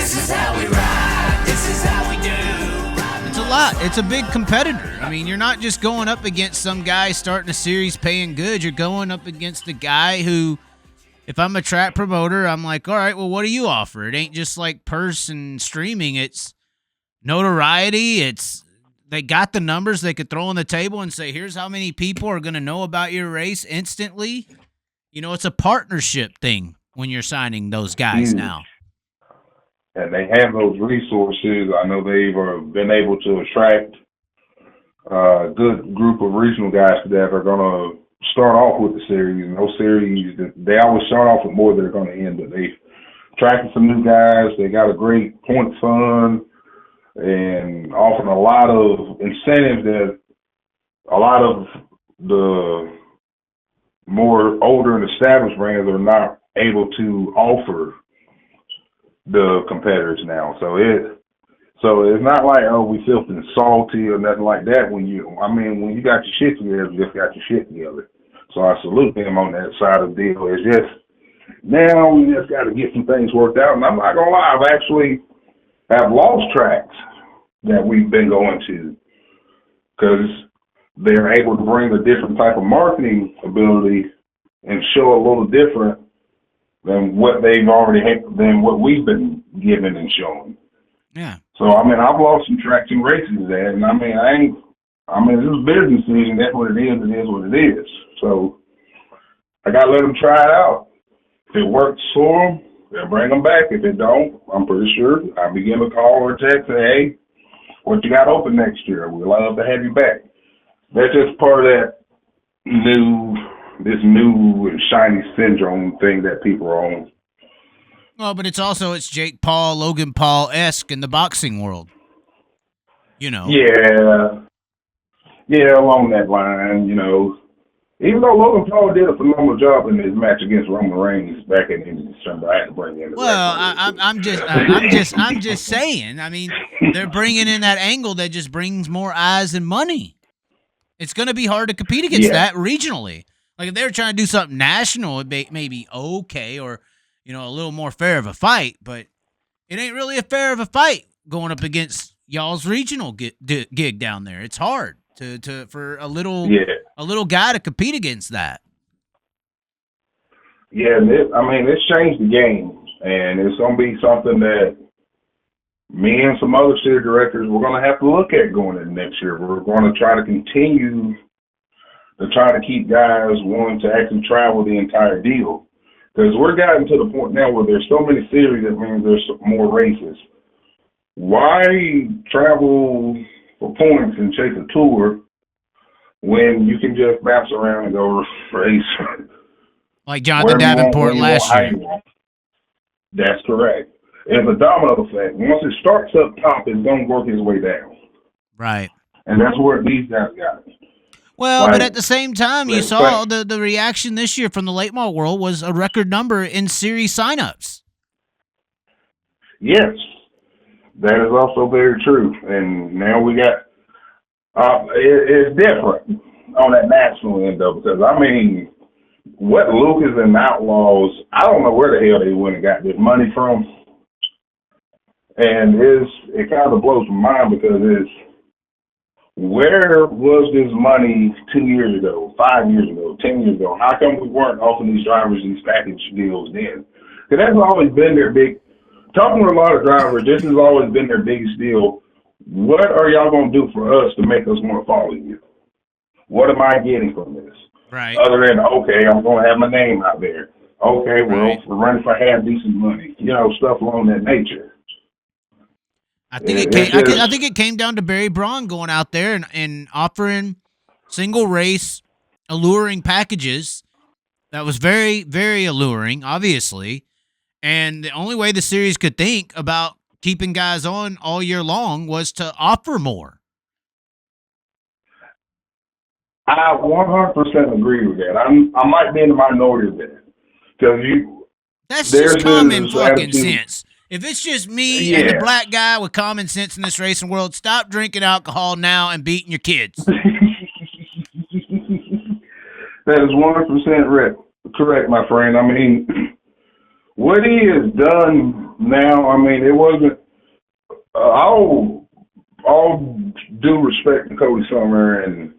This is how we ride. This is how we do. It's a lot. It's a big competitor. I mean, you're not just going up against some guy starting a series paying good. You're going up against a guy who, if I'm a track promoter, I'm like, all right, well, what do you offer? It ain't just like purse and streaming. It's notoriety. It's they got the numbers they could throw on the table and say, here's how many people are going to know about your race instantly. You know, it's a partnership thing when you're signing those guys now. And they have those resources. I know they've been able to attract a good group of regional guys that are going to start off with the series. And those series, they always start off with more than they're going to end. But they've attracted some new guys. They got a great points fund and offering a lot of incentives that a lot of the more older and established brands are not able to offer the competitors now. So it's not like, oh, we filthy and salty or nothing like that. When you got your shit together, you just got your shit together. So I salute them on that side of the deal. It's just now we just got to get some things worked out. And I'm not gonna lie, I've actually have lost tracks that we've been going to because they're able to bring a different type of marketing ability and show a little different than what they've already than what we've been giving and showing. Yeah. So I mean, I've lost some tracks and races there, and this is business season. That's what it is. It is what it is. So I gotta let them try it out. If it works for them, they'll bring them back. If it don't, I'm pretty sure I'll be giving a call or a text and say, hey, what you got open next year? We'd love to have you back. That's just part of that this new and shiny syndrome thing that people are on. Well, but it's Jake Paul, Logan Paul-esque in the boxing world. You know. Yeah, along that line, you know. Even though Logan Paul did a phenomenal job in his match against Roman Reigns back in December, I had to bring in. I'm just saying. I mean, they're bringing in that angle that just brings more eyes and money. It's going to be hard to compete against that regionally. Like if they were trying to do something national, it may be okay, or a little more fair of a fight. But it ain't really a fair of a fight going up against y'all's regional gig down there. It's hard for a little guy to compete against that. Yeah, it's changed the game, and it's going to be something that me and some other city directors we're going to have to look at going into next year. We're going to try to continue to try to keep guys wanting to actually travel the entire deal, because we're getting to the point now where there's so many series that means there's more races. Why travel for points and chase a tour when you can just bounce around and go race? Like Jonathan Davenport last year. That's correct. It's a domino effect. Once it starts up top, it's going to work its way down. Right. And that's where these guys got it. Well, but at the same time, you saw the reaction this year from the late model world was a record number in series signups. Yes, that is also very true. And now we got it's different on that national end, though, because, what Lucas and Outlaws, I don't know where the hell they went and got this money from. And it kind of blows my mind because where was this money 2 years ago, 5 years ago, 10 years ago? How come we weren't offering these drivers these package deals then? Because that's always been their talking to a lot of drivers, this has always been their biggest deal. What are y'all going to do for us to make us want to follow you? What am I getting from this? Right. Other than, okay, I'm going to have my name out there. Okay, well, we're running for half decent money. Stuff along that nature. I think it came down to Barry Braun going out there and offering single race alluring packages. That was very, very alluring, obviously. And the only way the series could think about keeping guys on all year long was to offer more. I 100% agree with that. I might be in the minority of that. Because that's just common fucking sense. If it's just me and the black guy with common sense in this racing world, stop drinking alcohol now and beating your kids. That is 100% correct, my friend. what he has done now, I mean, it wasn't, all due respect to Cody Summer and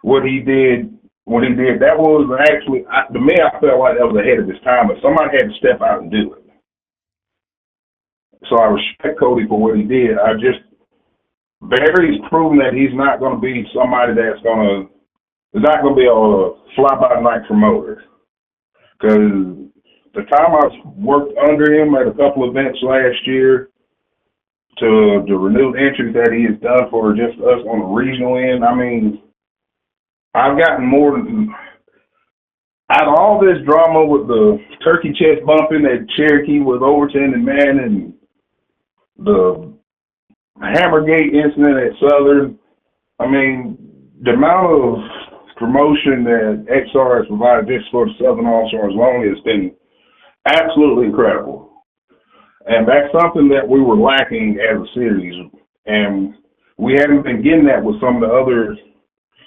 what he did, that was actually, to me, I felt like that was ahead of his time, but somebody had to step out and do it. So I respect Cody for what he did. Barry's proven that he's not going to be somebody is not going to be a fly-by-night promoter. Because the time I worked under him at a couple events last year, to the renewed entries that he has done for just us on the regional end, I mean, I've gotten more than, out of all this drama with the turkey chest bumping at Cherokee with Overton and Mann and the Hammergate incident at Southern, I mean, the amount of promotion that XR has provided just for the Southern All-Stars alone has been absolutely incredible. And that's something that we were lacking as a series. And we haven't been getting that with some of the other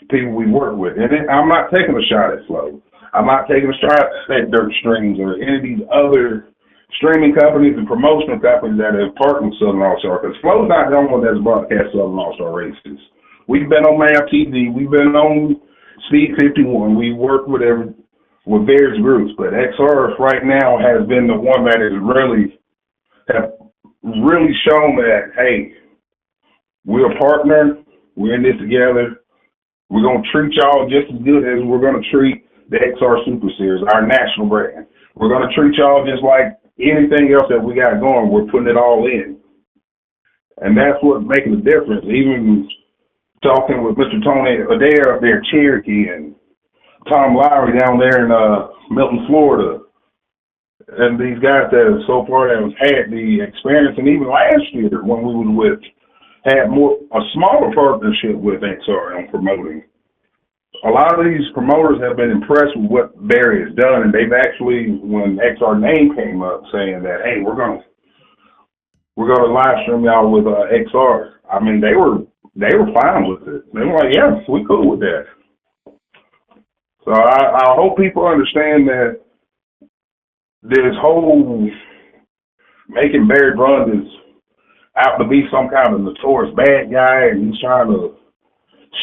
people we work with. And I'm not taking a shot at Flow. I'm not taking a shot at Dirt Streams or any of these other streaming companies and promotional companies that have partnered with Southern All-Star. Because Flow's not the only one that's broadcast Southern All-Star races. We've been on MAV TV. We've been on Speed 51. We work with various groups. But XR right now has been the one that has really shown that, hey, we're a partner. We're in this together. We're going to treat y'all just as good as we're going to treat the XR Super Series, our national brand. We're going to treat y'all just like anything else that we got going. We're putting it all in. And that's what's making the difference. Even talking with Mr. Tony Adair up there in Cherokee and Tom Lowry down there in Milton, Florida, and these guys that so far have had the experience, and even last year when we was had a smaller partnership with XR on promoting. A lot of these promoters have been impressed with what Barry has done, and they've actually, when XR name came up, saying that, hey, we're gonna live stream y'all with XR. I mean, they were fine with it. They were like, yeah, we cool with that. So I hope people understand that this whole making Barry Brund is out to be some kind of notorious bad guy, and he's trying to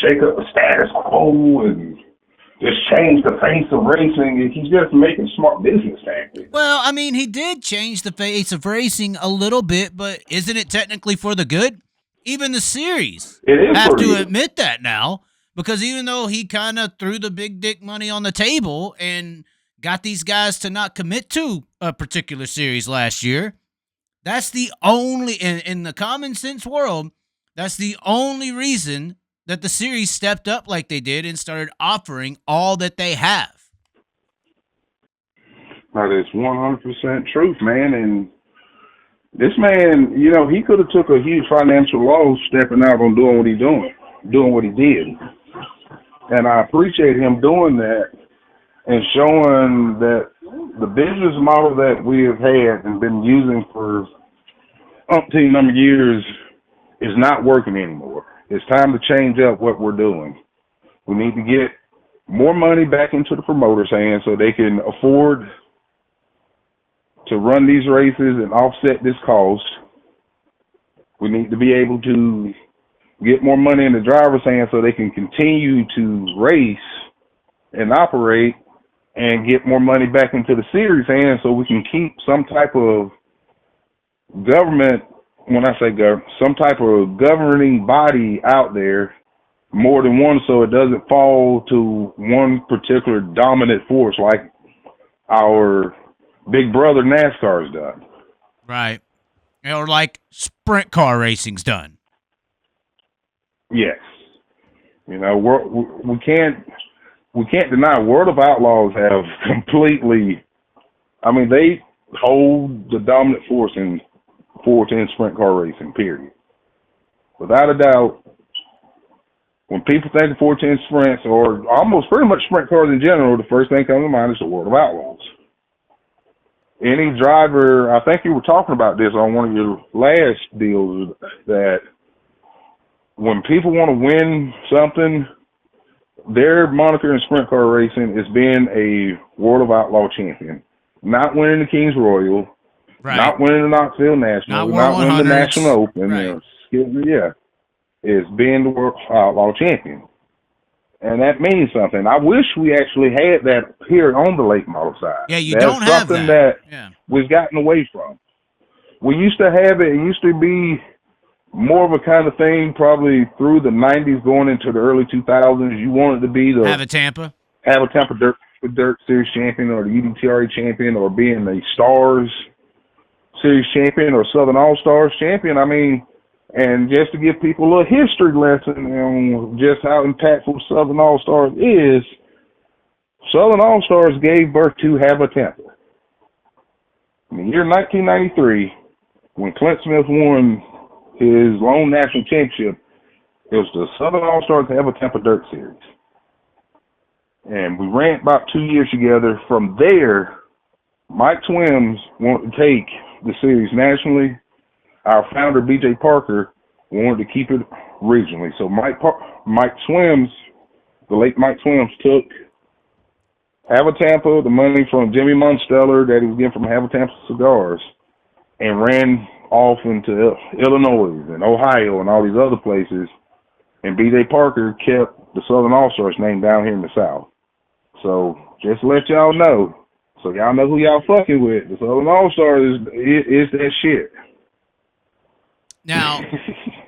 shake up the status quo and just change the face of racing. And he's just making smart business tactics. Well, I mean, he did change the face of racing a little bit, but isn't it technically for the good? Even the series have to admit that now, because even though he kind of threw the big dick money on the table and got these guys to not commit to a particular series last year, that's the only, in the common sense world, that's the only reason that the series stepped up like they did and started offering all that they have. That is 100% truth, man. And this man, you know, he could have took a huge financial loss stepping out on doing what he did. And I appreciate him doing that and showing that the business model that we have had and been using for umpteen number of years is not working anymore. It's time to change up what we're doing. We need to get more money back into the promoters' hands so they can afford to run these races and offset this cost. We need to be able to get more money in the driver's hands so they can continue to race and operate and get more money back into the series hands so we can keep some type of government, when I say government, some type of governing body out there, more than one, so it doesn't fall to one particular dominant force like our big brother NASCAR's done. Right. Or like sprint car racing's done. Yes. You know, we can't deny World of Outlaws have completely, I mean, they hold the dominant force in 410 sprint car racing, period. Without a doubt, when people think of 410 sprints or almost pretty much sprint cars in general, the first thing that comes to mind is the World of Outlaws. Any driver, I think you were talking about this on one of your last deals, that when people want to win something, their moniker in sprint car racing is being a World of Outlaw champion. Not winning the King's Royal, Right. Not winning the Knoxville National, not winning the National Open. Right. Is being the World Outlaw Champion. And that means something. I wish we actually had that here on the late model side. Yeah, you don't have something that. We've gotten away from. We used to have it. It used to be more of a kind of thing probably through the 90s going into the early 2000s. You wanted to be Have a Tampa Dirt Series champion or the UDTRA champion or being the Stars Series champion or Southern All-Stars champion. I mean, and just to give people a little history lesson on just how impactful Southern All-Stars is, Southern All-Stars gave birth to Have a Tampa. In the year 1993, when Clint Smith won his lone national championship, it was the Southern All-Stars Have a Tampa Dirt Series. And we ran about 2 years together. From there, Mike Swims wanted to take the series nationally. Our founder, B.J. Parker, wanted to keep it regionally. So Mike Swims, the late Mike Swims, took Have a Tampa, the money from Jimmy Munsteller that he was getting from Have a Tampa Cigars, and ran off into Illinois and Ohio and all these other places. And B.J. Parker kept the Southern All-Stars name down here in the South. So just to let y'all know, so y'all know who y'all fucking with. The Southern All-Stars is that shit. Now,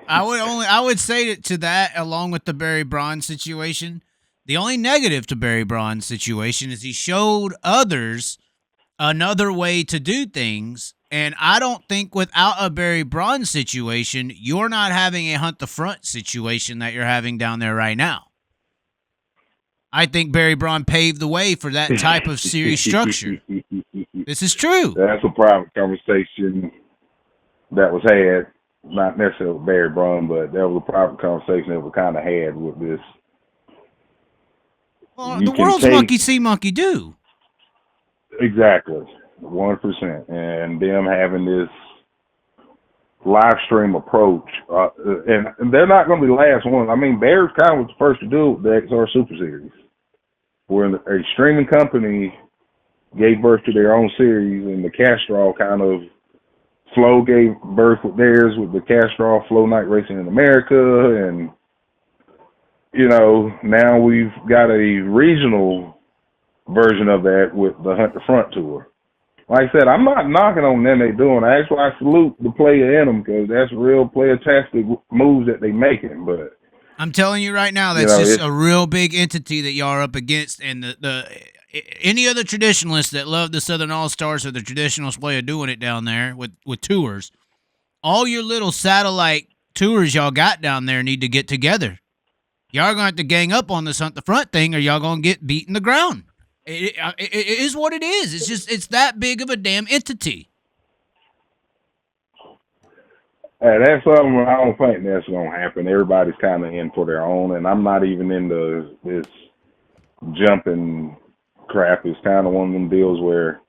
I would say to that, along with the Barry Braun situation, the only negative to Barry Braun's situation is he showed others another way to do things. And I don't think without a Barry Braun situation, you're not having a hunt the front situation that you're having down there right now. I think Barry Braun paved the way for that type of series structure. This is true. That's a private conversation that was had, not necessarily with Barry Braun, but that was a private conversation that we kind of had with this. Well, the world's monkey see, monkey do. Exactly, 100%. And them having this live stream approach, and they're not going to be the last one. I mean, Barry's kind of was the first to do the XR Super Series, where a streaming company gave birth to their own series, and the Castrol kind of Flow gave birth with theirs with the Castrol Flow Night Racing in America, and now we've got a regional version of that with the Hunt the Front tour. Like I said, I'm not knocking on them they doing. Actually, I salute the player in them because that's real player-tastic moves that they making. But I'm telling you right now, that's just a real big entity that y'all are up against. And any other traditionalists that love the Southern All-Stars or the traditionalist way of doing it down there with tours, all your little satellite tours y'all got down there need to get together. Y'all are going to have to gang up on this Hunt the Front thing or y'all going to get beat in the ground. It is what it is. It's that big of a damn entity. That's something I don't think that's going to happen. Everybody's kind of in for their own, and I'm not even into this jumping crap. It's kind of one of them deals where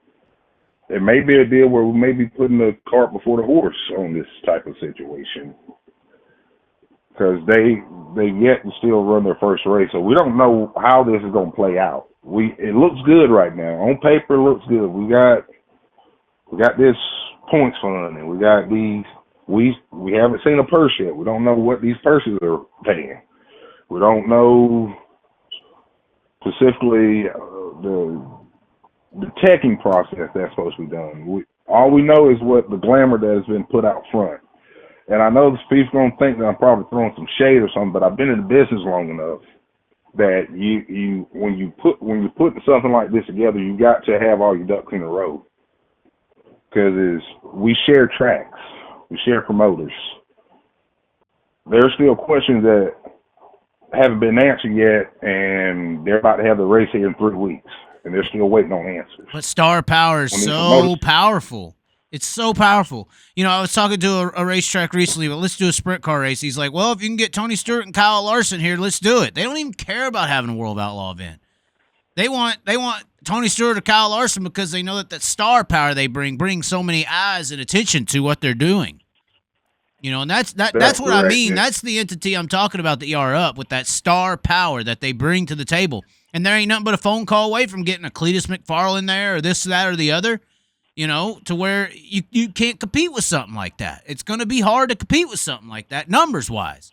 it may be a deal where we may be putting the cart before the horse on this type of situation. Because they yet to still run their first race, so we don't know how this is going to play out. It looks good right now. On paper, it looks good. We got this points fund, and we got these. We haven't seen a purse yet. We don't know what these purses are paying. We don't know specifically the teching process that's supposed to be done. All we know is what the glamour that has been put out front. And I know the people's going to think that I'm probably throwing some shade or something, but I've been in the business long enough that when you're putting something like this together, you got to have all your ducks in a row. Because we share tracks, we share promoters. There's still questions that haven't been answered yet, and they're about to have the race here in 3 weeks, and they're still waiting on answers. But star power is so powerful. It's so powerful. I was talking to a racetrack recently, but let's do a sprint car race. He's like, well, if you can get Tony Stewart and Kyle Larson here, let's do it. They don't even care about having a World Outlaw event. They want Tony Stewart or Kyle Larson because they know that star power they bring so many eyes and attention to what they're doing. And that's what I mean. Yeah. That's the entity I'm talking about that you are up with, that star power that they bring to the table. And there ain't nothing but a phone call away from getting a Cletus McFarlane there or this, that, or the other. to where you can't compete with something like that. It's going to be hard to compete with something like that, numbers-wise.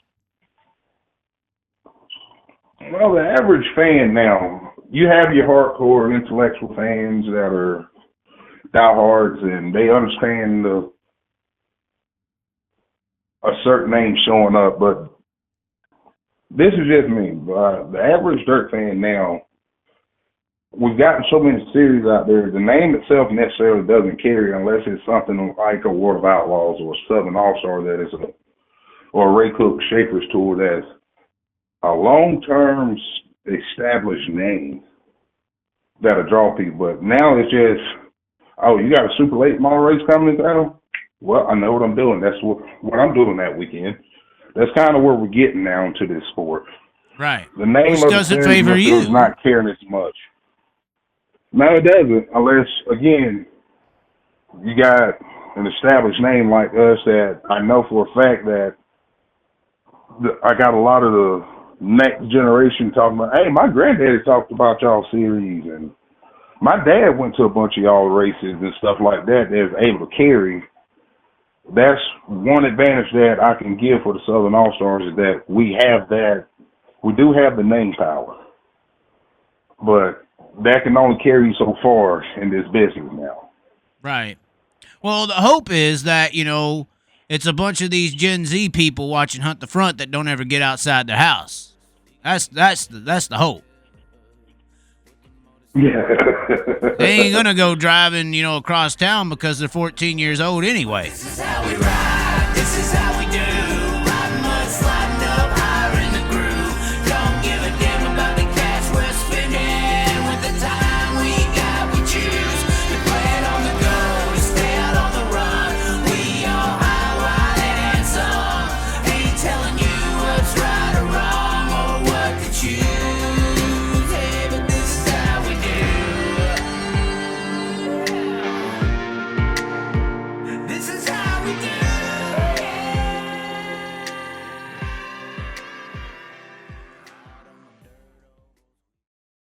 Well, the average fan now, you have your hardcore intellectual fans that are diehards, and they understand a certain name showing up, but this is just me. The average dirt fan now, we've gotten so many series out there, the name itself necessarily doesn't carry unless it's something like a World of Outlaws or a Southern All-Star that is or a Ray Cook Shapers Tour that's a long-term established name that'll draw people. But now it's just, oh, you got a super late model race coming in town? Well, I know what I'm doing. That's what I'm doing that weekend. That's kind of where we're getting now into this sport. Right. The name Which of doesn't the series favor you. is not caring as much. No, it doesn't, unless, again, you got an established name like us that I know for a fact that I got a lot of the next generation talking about, hey, my granddaddy talked about y'all series, and my dad went to a bunch of y'all races and stuff like that that is able to carry. That's one advantage that I can give for the Southern All-Stars is that we do have the name power. But that can only carry you so far in this business now. Right. Well, the hope is that, it's a bunch of these Gen Z people watching Hunt the Front that don't ever get outside their house. That's the hope. Yeah. They ain't gonna go driving, across town because they're 14 years old anyway. This is how we